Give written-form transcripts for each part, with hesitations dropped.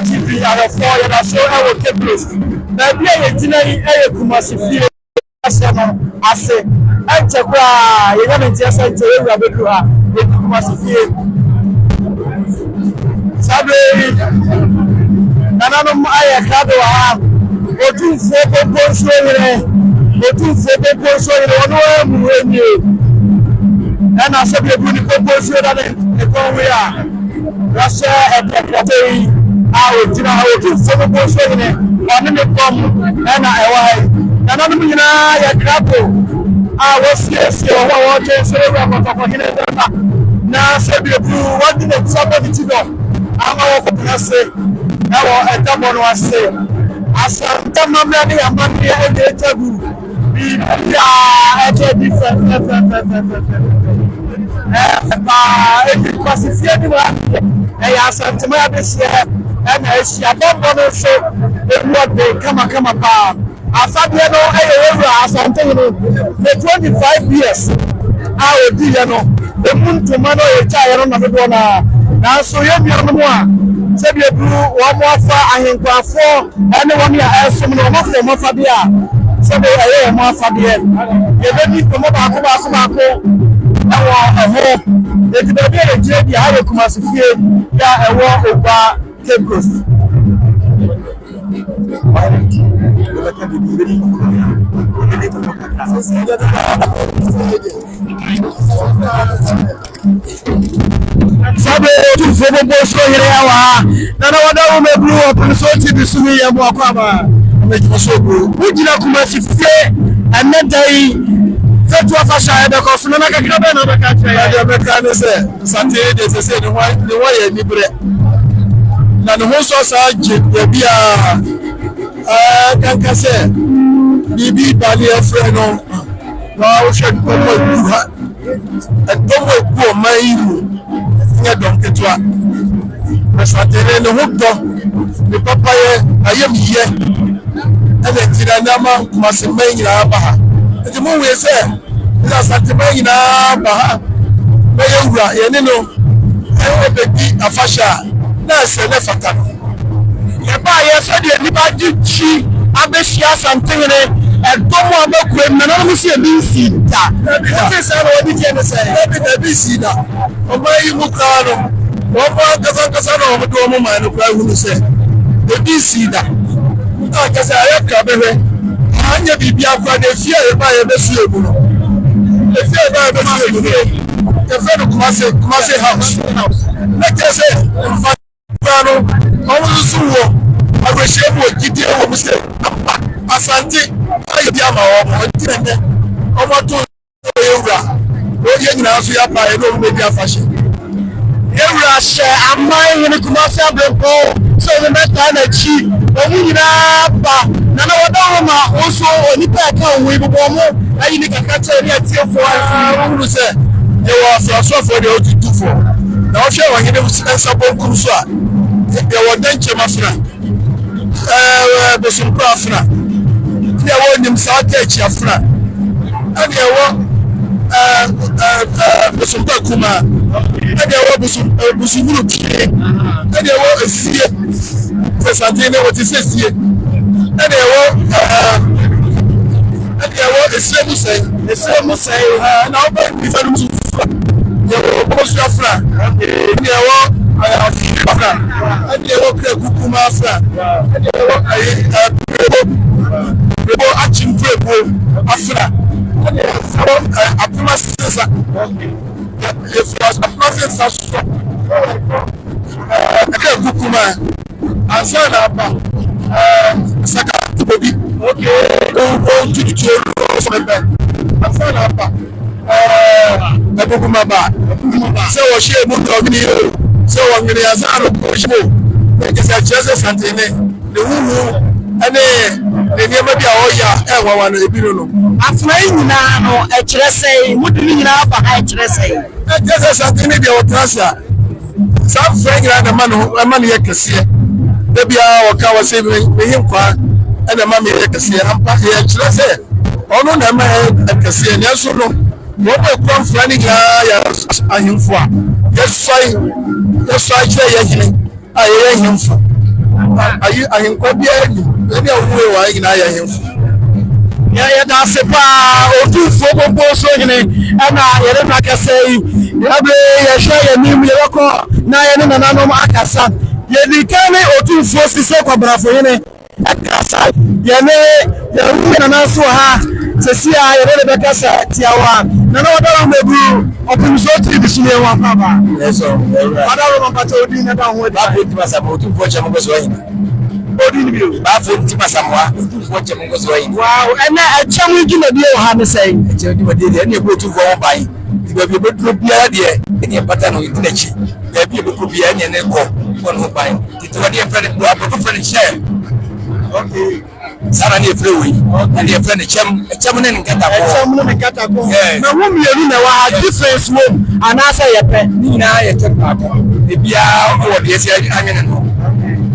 TV for you na so I will take place. Na bia ye gina yi e Kumasi fie ase no ase e chekwa ye na ntia se je ewura bedu ha e Kumasi fie sabe nananom aye kado ha otu fo popo so yire ono emu eni e na se be bu ni popo so da ne kon we a rasha e tekate awo jina awo tu fomo boso yene oni me kom na ewai na nanu nyina ya krapo awo siesie wo je wa kotoko hine na se bi bu wadi na somebody ti do ama wo ko prase na wo etabo no ase asanta mamra ni amani ya ede tagu bi ya ede different edi kwasifie ni wa ya asanta ma be share and she above so what they come pa afabia no asante no the 25 years I will do no the muntu mano e cha no na do na so ye bia no a se bia du wo mo afa ahenkwafo ene wo me a esom no mo fo mo fa bia se be aye mo afa bia ye be ni ko mo ba ko ewo eho e ti be bia je bia ha Kumasi fie ya ewo ogba Cape Coast. Sabe tu fobo boso yire yawa na na wada wo me blue up so ti bi sumi ya mo akwa me ti so bro ujina Kumasi fie anadai fetu afasha ebe ko so na kakira be na be ka tire ya be ka ne se sante de se ni wa ye ni bre na no so sa je bia kanka se bibi bali efre no na o she ko mo duha edomo ku o mairu nya don ketwa mesatere no huddo ni papa ye ayem ye ele tira na ma Kumasi mai nyina ba ha eti mo we se ila sante mai nyina ba ha be yewura ye ne no e bebi afasha na se ne fata ye ba ye so de ni ba ji abehia santene edomo abakure na no se bi si da e se na wodi je ne se e bi si da o ba yi mu ka no o ba kasa na o do mo ma no kwa hu se e bi si da na kasa aye ka behwe anya bibia kwa de fie e ba ye be su ebu no e fie ba ye be su ebu no e fe no Kumasi house na kese no owo suwo agbesie mo gidi o mo se asante aye bi ama o ntene o mo to ewura o ye nyina so ya pa e no me bi afashe ewura she amai ni Kumasi abempo so the meta na chi o mu nyina ba na na wada ma o so onipa ka o wi bobo mo ayi ni kakata ri atiefo afi o se ye wa so for the otutufo na o hwe wa nyine nsabo nkuru so a ye wo danche mafra besumko afra ye wo nim sa tachi afra ade wo besumko kuma ade wo busumuru tie ade wo esie pesante ne wo ti sesie ade wo esie musai na wo ba ni fanu su ye wo bosu afra ade wo afra ade wo kre kukuma afra ade wo rebo achimbrebo afra ade wo apuma sesa ye fast apuma sesa so ade kukuma ansana ba saka tibobi okay go to the choro so be ansana ba ebukuma ba se wo she mu do ni So when we are saying push mo, make us just something the who and the name of your oya and one of the people. After nyinaa no ɛkyerɛ sɛ mudi nyinaa ba ha ɛkyerɛ sɛ just something be our transfer. Some friend and a man here can see. Maybe our car was saving him kwa and the mammy here can see. I'm back here. Let's say, oh no, the man can see. And yes, no, what will come from any guy I him for? Yes, I say, I hear him for. I am quite bien. Maybe I will I him for. yɛda ase paa otumfo gbogbo so hene ɛna yɛde na kɛsɛ yi yɛhwɛ yɛnim yɛbɛkɔ na yɛne nananom akasa yɛdi ka ne otumfo sise kwabrafo hene akasa yɛne yɛwu nana so ha sɛsi a yɛde ne bɛkasa tiawa nana wɔdara mɛburu ɔpemso tv so yɛ wɔ paba wɔdara mapata odi ne da ho adi Otumfo kyɛ mo kɔ so hene. odi ni bi o Bafo nti masamwa otumfo kyɛ mo kɔ so hene. wow ɛna ɛkyɛm gi na bi wɔ ha ne sɛ Kyɛ di wadi de ne otumfo ho ban. Ba bi bedro bia de ne pata no di n'akyi. Ba bi bedro bia ne ne kɔ wɔn ho ban. Titi wadi e friend do abɔ friend share. okay Sara ne efre wi. And e friend kyɛm ne nkata kɔ. ɛkyɛm no ne kata kɔ na wo mmienu na wɔ ha difference wom anaasɛ yɛpɛ Ni na yɛ tɛ paako. E bia wɔ de esi anwene no.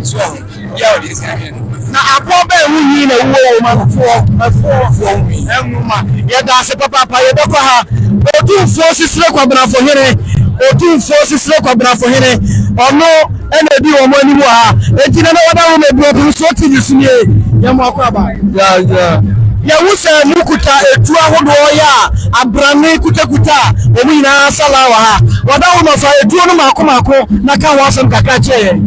So bia wɔ de esi anwene no. na apɔ bɛɛ hu yi na wo wɔ ma foɔ wi ɛnuma yɛda ase papa yɛbɛkɔ ha otumfo sisire kwabrafo hene otumfo sisire kwabrafo hene ɔno ɛna di wɔn anim wɔ ha eti na wɔda wɔn ebi ɔpem so ti di sunie yɛ mo akɔ aba yɛwu sɛ mu kuta etu ahodoɔ yɛ a abrane kutakuta wɔn nyinaa sala wɔ ha wɔda wɔn nɔfa etuo no maako na ka wɔn asɛm kakra kyerɛ yɛ.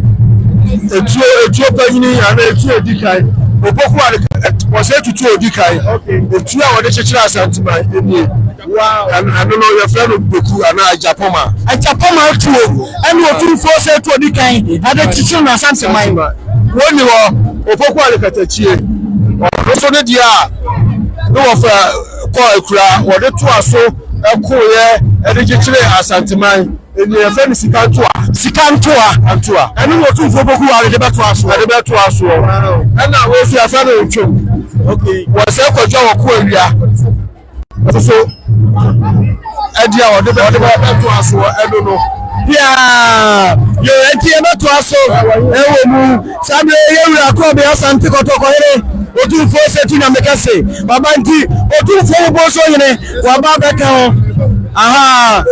Etuo panyini ana etuo edi kan opoku wɔsɛ tutu odi kan etuo a wɔde kyekyere asantuma enie ano no yɛfrɛ no beku ana ajapoma tuo ɛne otumfo sɛ etuo odi kan ade kyekyere na asantuma wɔni hɔ opoku alekatakyie ɔno so ne deɛ a ne wɔfa kɔ ekura wɔde to aso ɛkoyɛ ɛde kyekyere asantuma enie yɛfrɛ no sika ntoa ɛne na otumfo boku wa de bɛto aso ɛna wɔsi afa no ntwom wɔsɛ kɔdwa wɔ ko awia so ɛdi a wɔde bɛto aso ɛno no bia yo enti bɛto aso ɛwɔ mu sabe yɛwura kɔ be asante kɔtɔkɔ here otumfo sɛ tu nyame kɛse baba nti otumfo bo so hene waba bɛka ho aha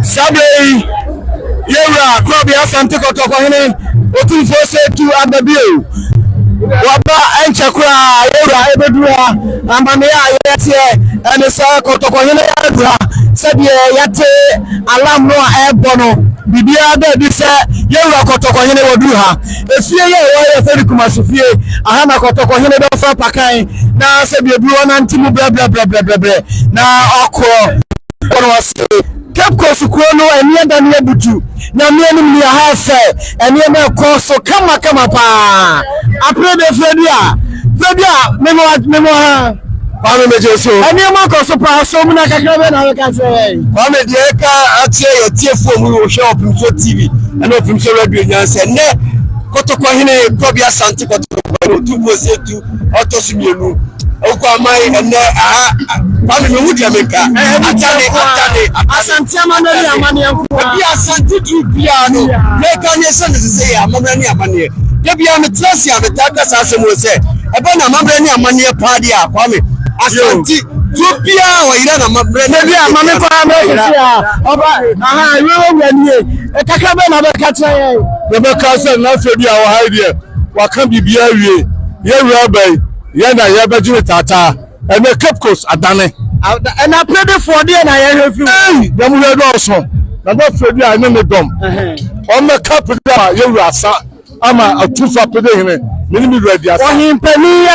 sabe yewura kɔ be asante kɔtɔkɔ hene otumfo sɛ tu ababio waba enche kura yewura ebedura amane ya yete ene sa kɔtɔkɔ hene yewura sabe yate alam no a ebo no bibia da bi sɛ yewura kɔtɔkɔ hene woduru ha efie ye wo feri kuma sofie aha na kɔtɔkɔ hene do fa pakan na sabe eburu na ntimu bla na okro ono wase kepko sukuro no enie da ne butu na me anim ne ha fɛ enie na kɔ so kama pa aprede fredia memo ha kwame meje so enie ma kɔ so pa so mu na kakra be na ka sɛ kwame de ka atie yetiefo mu wo hwɛ opimso tv ɛna opimso radio nyanse ne kɔtɔkɔ hene probia santi kɔtɔkɔ no tubo setu ɔtɔsumienu okwa mai ene kwame me wudi ameka atane asante amane amane yanku bi asante du bia no me ka ne se ne se ya amane ne amane de bia me trasi ameta ka sase mo se ebe na amane ne amane pa dia kwame asante du bia wa ira na amane ne bia amane pa me se ya oba aha wewo wani e kaka be na be ka tire ye be ka se na fe bia wa haide wa kan bibia wie ye wura bai yena ye beju tata ene capcos adane na prede for there na ye hefi dem we do so na do fredi a ne dom o me cap da ye wura sa ama atufa pede hene minimi ready asa ohimpani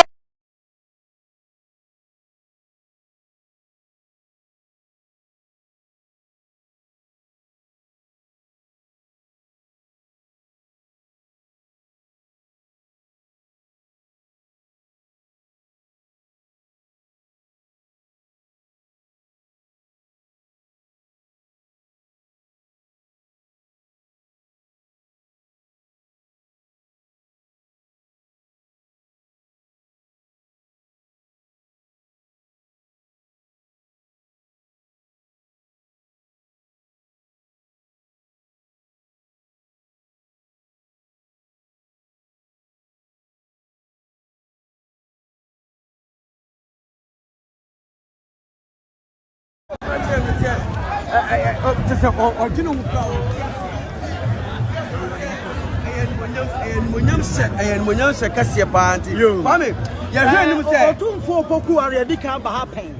Munyam se kase panti mame ya hwe nim se otumfo poku are di kan ba happen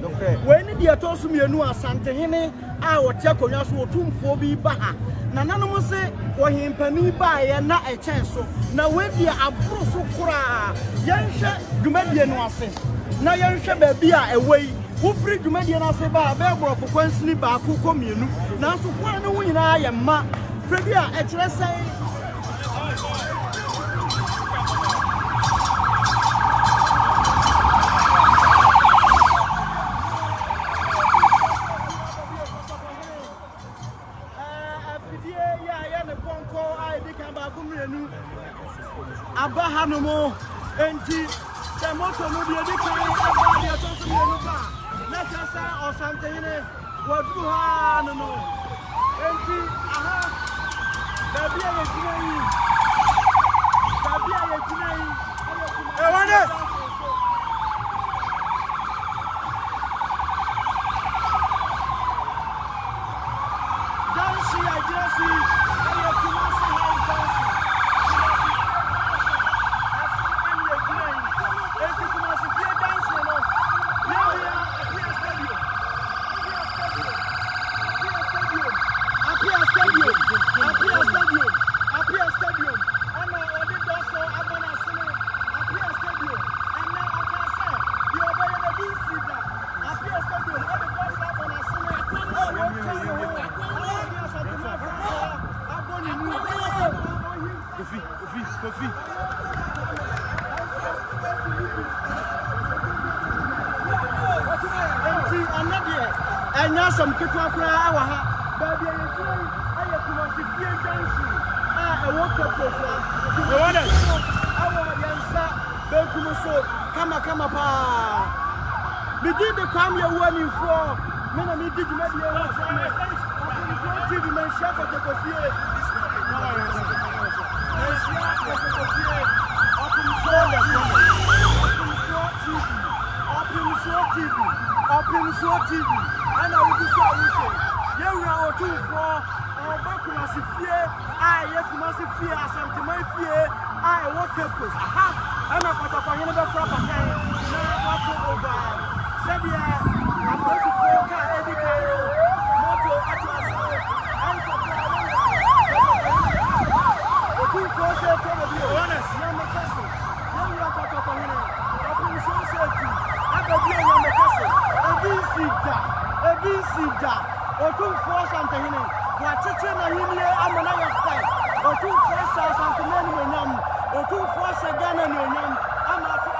we ni de to so mienu asante hene a wote akonwa so otumfo bi ba ha na nanom se wohimpani ba ye na echen so na we di aburo so kura yenhwe dwumadie no ase na yenhwe ba bi a ewei wo free dwumadie no ase ba be borofo kwansini ba akoko mienu na so kwa no wo nyina ye ma free bi a ekire sai Abahanomo enti the moto no be the kind of the to so no ba let us or something what do ha no enti aha baby e jinai e wane enya some kitwa kura awa ha baby e jira aye kuma sifie dansi e woke pofa e wona awa yansa be kuma so kama pa mi di de kwam ye woni fo me na mi di djuma di e wa me TV men share ko ko fie Opinion TV and I will do so with you. You are two for Bakuma Sifie, I yes, massive fear, something my fear, I walk up with. Aha, I'm a part of a universe proper time. Now, what to over? Sabia, I'm going to go to Eddie Cairo, Moto Atlas, and for the two forces of you, honest, young castle. Young Rapa Papahina, Opinion Society, I got you on the castle. Ebisida otumfo santehene wachiche na himie amana yakta otumfo santehene ni onyam otumfo segana ni onyam ama to